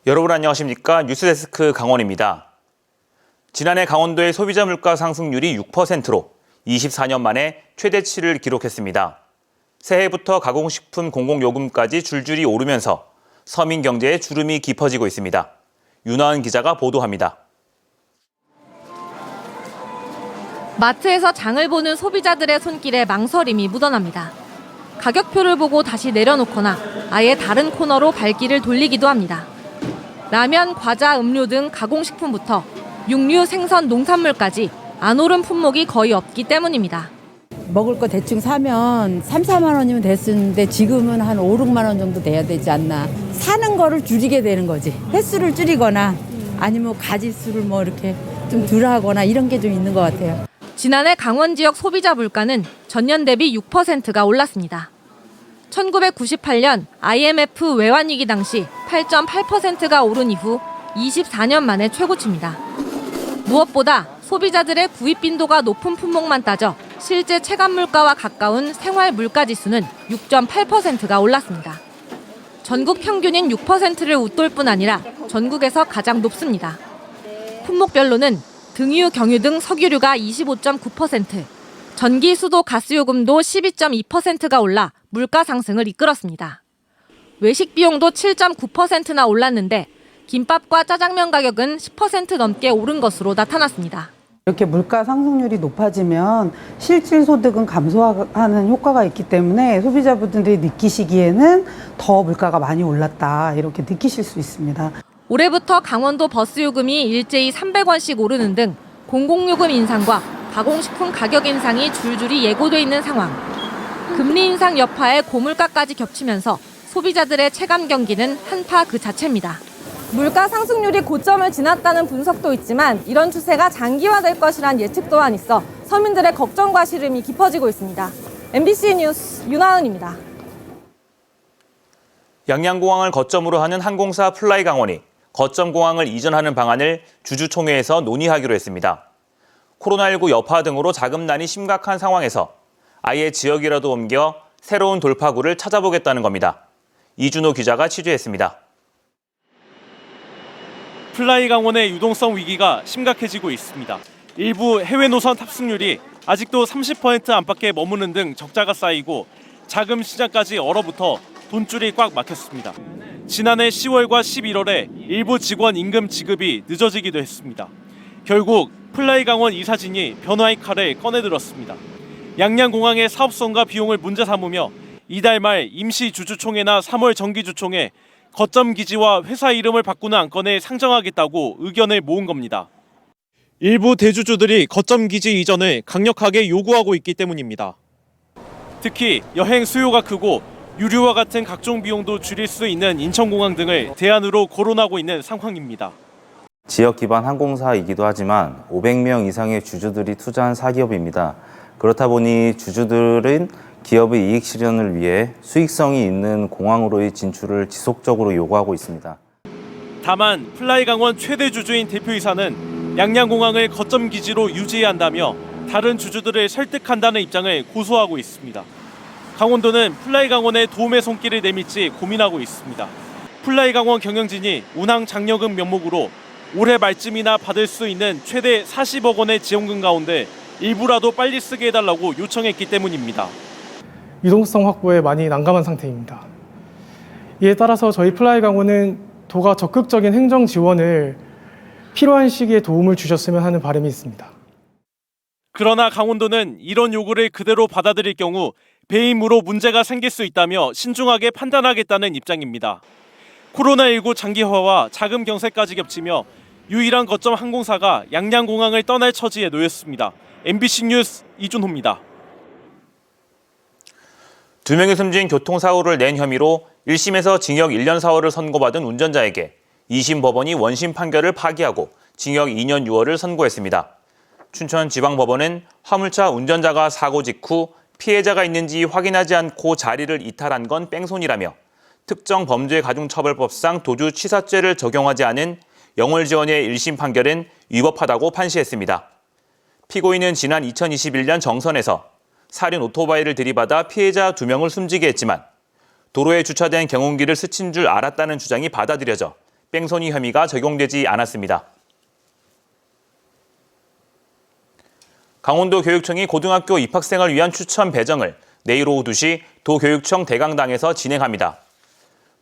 여러분 안녕하십니까? 뉴스데스크 강원입니다. 지난해 강원도의 소비자 물가 상승률이 6%로 24년 만에 최대치를 기록했습니다. 새해부터 가공식품 공공요금까지 줄줄이 오르면서 서민 경제에 주름이 깊어지고 있습니다. 윤하은 기자가 보도합니다. 마트에서 장을 보는 소비자들의 손길에 망설임이 묻어납니다. 가격표를 보고 다시 내려놓거나 아예 다른 코너로 발길을 돌리기도 합니다. 라면, 과자, 음료 등 가공식품부터 육류, 생선, 농산물까지 안 오른 품목이 거의 없기 때문입니다. 먹을 거 대충 사면 3, 4만 원이면 됐었는데 지금은 한 5, 6만 원 정도 돼야 되지 않나. 사는 거를 줄이게 되는 거지. 횟수를 줄이거나 아니면 가짓수를 뭐 이렇게 좀 덜 하거나 이런 게 좀 있는 것 같아요. 지난해 강원 지역 소비자 물가는 전년 대비 6%가 올랐습니다. 1998년 IMF 외환위기 당시 8.8%가 오른 이후 24년 만에 최고치입니다. 무엇보다 소비자들의 구입 빈도가 높은 품목만 따져 실제 체감 물가와 가까운 생활 물가 지수는 6.8%가 올랐습니다. 전국 평균인 6%를 웃돌 뿐 아니라 전국에서 가장 높습니다. 품목별로는 등유, 경유 등 석유류가 25.9%, 전기, 수도, 가스요금도 12.2%가 올라 물가 상승을 이끌었습니다. 외식 비용도 7.9%나 올랐는데 김밥과 짜장면 가격은 10% 넘게 오른 것으로 나타났습니다. 이렇게 물가 상승률이 높아지면 실질 소득은 감소하는 효과가 있기 때문에 소비자분들이 느끼시기에는 더 물가가 많이 올랐다 이렇게 느끼실 수 있습니다. 올해부터 강원도 버스 요금이 일제히 300원씩 오르는 등 공공요금 인상과 가공식품 가격 인상이 줄줄이 예고돼 있는 상황. 금리 인상 여파에 고물가까지 겹치면서 소비자들의 체감 경기는 한파 그 자체입니다. 물가 상승률이 고점을 지났다는 분석도 있지만 이런 추세가 장기화될 것이란 예측 또한 있어 서민들의 걱정과 시름이 깊어지고 있습니다. MBC 뉴스 윤하은입니다. 양양공항을 거점으로 하는 항공사 플라이강원이 거점 공항을 이전하는 방안을 주주총회에서 논의하기로 했습니다. 코로나19 여파 등으로 자금난이 심각한 상황에서 아예 지역이라도 옮겨 새로운 돌파구를 찾아보겠다는 겁니다. 이준호 기자가 취재했습니다. 플라이강원의 유동성 위기가 심각해지고 있습니다. 일부 해외 노선 탑승률이 아직도 30% 안팎에 머무는 등 적자가 쌓이고 자금 시장까지 얼어붙어 돈줄이 꽉 막혔습니다. 지난해 10월과 11월에 일부 직원 임금 지급이 늦어지기도 했습니다. 결국 플라이강원 이사진이 변화의 칼을 꺼내들었습니다. 양양공항의 사업성과 비용을 문제 삼으며 이달 말 임시 주주총회나 3월 정기주총회 거점 기지와 회사 이름을 바꾸는 안건을 상정하겠다고 의견을 모은 겁니다. 일부 대주주들이 거점 기지 이전을 강력하게 요구하고 있기 때문입니다. 특히 여행 수요가 크고 유류와 같은 각종 비용도 줄일 수 있는 인천공항 등을 대안으로 거론하고 있는 상황입니다. 지역 기반 항공사이기도 하지만 500명 이상의 주주들이 투자한 사기업입니다. 그렇다 보니 주주들은 기업의 이익 실현을 위해 수익성이 있는 공항으로의 진출을 지속적으로 요구하고 있습니다. 다만 플라이강원 최대 주주인 대표이사는 양양공항을 거점 기지로 유지해야 한다며 다른 주주들을 설득한다는 입장을 고수하고 있습니다. 강원도는 플라이강원의 도움의 손길을 내밀지 고민하고 있습니다. 플라이강원 경영진이 운항 장려금 명목으로 올해 말쯤이나 받을 수 있는 최대 40억 원의 지원금 가운데 일부라도 빨리 쓰게 해달라고 요청했기 때문입니다. 유동성 확보에 많이 난감한 상태입니다. 이에 따라서 저희 플라이강원은 도가 적극적인 행정 지원을 필요한 시기에 도움을 주셨으면 하는 바람이 있습니다. 그러나 강원도는 이런 요구를 그대로 받아들일 경우 배임으로 문제가 생길 수 있다며 신중하게 판단하겠다는 입장입니다. 코로나19 장기화와 자금 경색까지 겹치며 유일한 거점 항공사가 양양공항을 떠날 처지에 놓였습니다. MBC 뉴스 이준호입니다. 2명이 숨진 교통사고를 낸 혐의로 1심에서 징역 1년 4월을 선고받은 운전자에게 2심 법원이 원심 판결을 파기하고 징역 2년 6월을 선고했습니다. 춘천지방법원은 화물차 운전자가 사고 직후 피해자가 있는지 확인하지 않고 자리를 이탈한 건 뺑소니라며 특정 범죄 가중처벌법상 도주치사죄를 적용하지 않은 영월지원의 1심 판결은 위법하다고 판시했습니다. 피고인은 지난 2021년 정선에서 살인 오토바이를 들이받아 피해자 2명을 숨지게 했지만 도로에 주차된 경운기를 스친 줄 알았다는 주장이 받아들여져 뺑소니 혐의가 적용되지 않았습니다. 강원도 교육청이 고등학교 입학생을 위한 추천 배정을 내일 오후 2시 도교육청 대강당에서 진행합니다.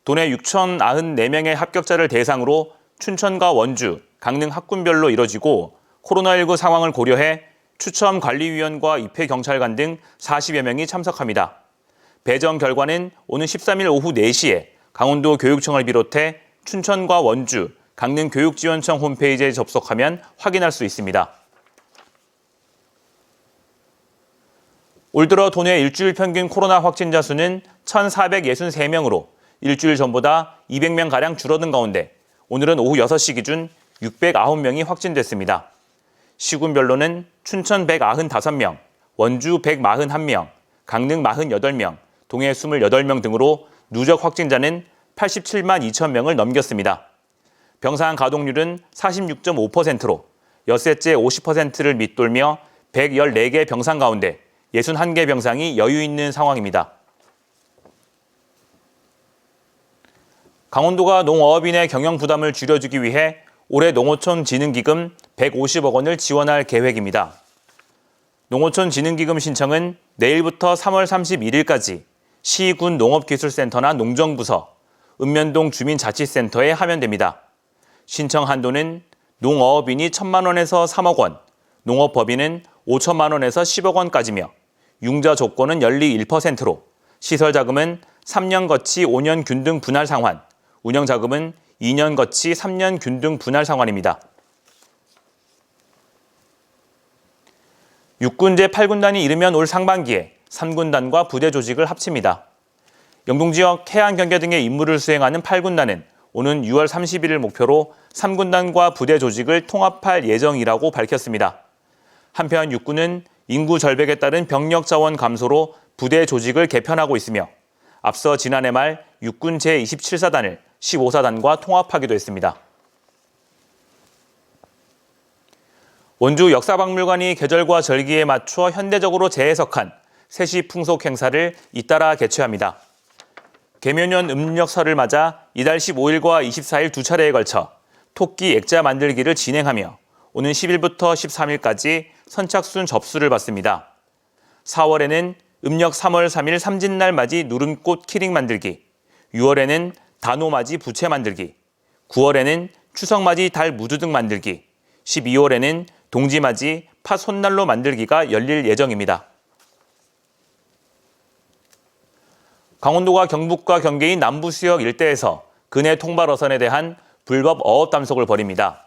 도내 6,094명의 합격자를 대상으로 춘천과 원주, 강릉 학군별로 이뤄지고 코로나19 상황을 고려해 추첨관리위원과 입회경찰관 등 40여 명이 참석합니다. 배정 결과는 오는 13일 오후 4시에 강원도 교육청을 비롯해 춘천과 원주, 강릉 교육지원청 홈페이지에 접속하면 확인할 수 있습니다. 올 들어 도내 일주일 평균 코로나 확진자 수는 1,463명으로 일주일 전보다 200명가량 줄어든 가운데 오늘은 오후 6시 기준 609명이 확진됐습니다. 시군별로는 춘천 195명, 원주 141명, 강릉 48명, 동해 28명 등으로 누적 확진자는 87만 2천 명을 넘겼습니다. 병상 가동률은 46.5%로 엿새째 50%를 밑돌며 114개 병상 가운데 61개 병상이 여유 있는 상황입니다. 강원도가 농어업인의 경영 부담을 줄여주기 위해 올해 농어촌진흥기금 150억 원을 지원할 계획입니다. 농어촌진흥기금 신청은 내일부터 3월 31일까지 시군 농업기술센터나 농정부서, 읍면동 주민자치센터에 하면 됩니다. 신청 한도는 농어업인이 1,000만 원에서 3억 원, 농업법인은 5천만 원에서 10억 원까지며 융자 조건은 연리 1%로 시설 자금은 3년 거치 5년 균등 분할 상환, 운영 자금은 2년 거치 3년 균등 분할 상환입니다. 육군 제8군단이 이르면 올 상반기에 3군단과 부대 조직을 합칩니다. 영동 지역 해안 경계 등의 임무를 수행하는 8군단은 오는 6월 30일을 목표로 3군단과 부대 조직을 통합할 예정이라고 밝혔습니다. 한편 육군은 인구 절벽에 따른 병력 자원 감소로 부대 조직을 개편하고 있으며 앞서 지난해 말 육군 제27사단을 15사단과 통합하기도 했습니다. 원주 역사박물관이 계절과 절기에 맞춰 현대적으로 재해석한 세시 풍속 행사를 잇따라 개최합니다. 개묘년 음력설을 맞아 이달 15일과 24일 두 차례에 걸쳐 토끼 액자 만들기를 진행하며 오는 10일부터 13일까지 선착순 접수를 받습니다. 4월에는 음력 3월 3일 삼진날 맞이 누름꽃 키링 만들기, 6월에는 단오맞이 부채 만들기, 9월에는 추석맞이 달 무드등 만들기, 12월에는 동지맞이 팥 손난로 만들기가 열릴 예정입니다. 강원도가 경북과 경계인 남부 수역 일대에서 근해 통발 어선에 대한 불법 어업 단속을 벌입니다.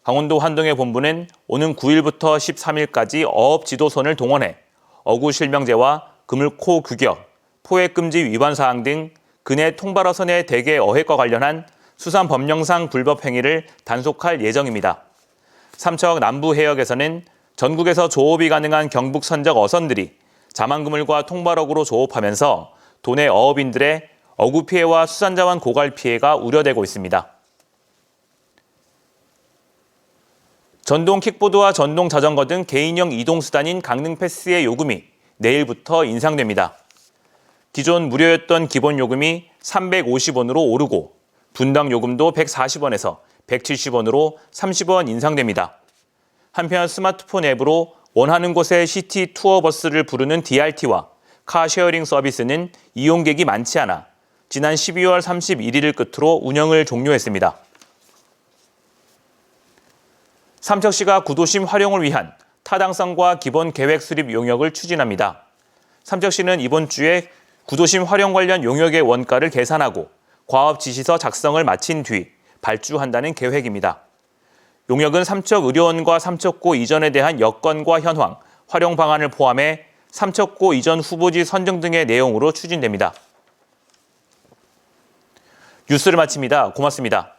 강원도 환동의 본부는 오는 9일부터 13일까지 어업 지도선을 동원해 어구 실명제와 그물코 규격, 포획 금지 위반 사항 등 근해 통발 어선의 대개 어획과 관련한 수산 법령상 불법 행위를 단속할 예정입니다. 삼척 남부 해역에서는 전국에서 조업이 가능한 경북 선적 어선들이 자만그물과 통발어구로 조업하면서 도내 어업인들의 어구 피해와 수산자원 고갈 피해가 우려되고 있습니다. 전동 킥보드와 전동 자전거 등 개인형 이동수단인 강릉패스의 요금이 내일부터 인상됩니다. 기존 무료였던 기본 요금이 350원으로 오르고 분당 요금도 140원에서 170원으로 30원 인상됩니다. 한편 스마트폰 앱으로 원하는 곳에 시티 투어버스를 부르는 DRT와 카쉐어링 서비스는 이용객이 많지 않아 지난 12월 31일을 끝으로 운영을 종료했습니다. 삼척시가 구도심 활용을 위한 타당성과 기본 계획 수립 용역을 추진합니다. 삼척시는 이번 주에 구도심 활용 관련 용역의 원가를 계산하고 과업 지시서 작성을 마친 뒤 발주한다는 계획입니다. 용역은 삼척의료원과 삼척고 이전에 대한 여건과 현황, 활용 방안을 포함해 삼척고 이전 후보지 선정 등의 내용으로 추진됩니다. 뉴스를 마칩니다. 고맙습니다.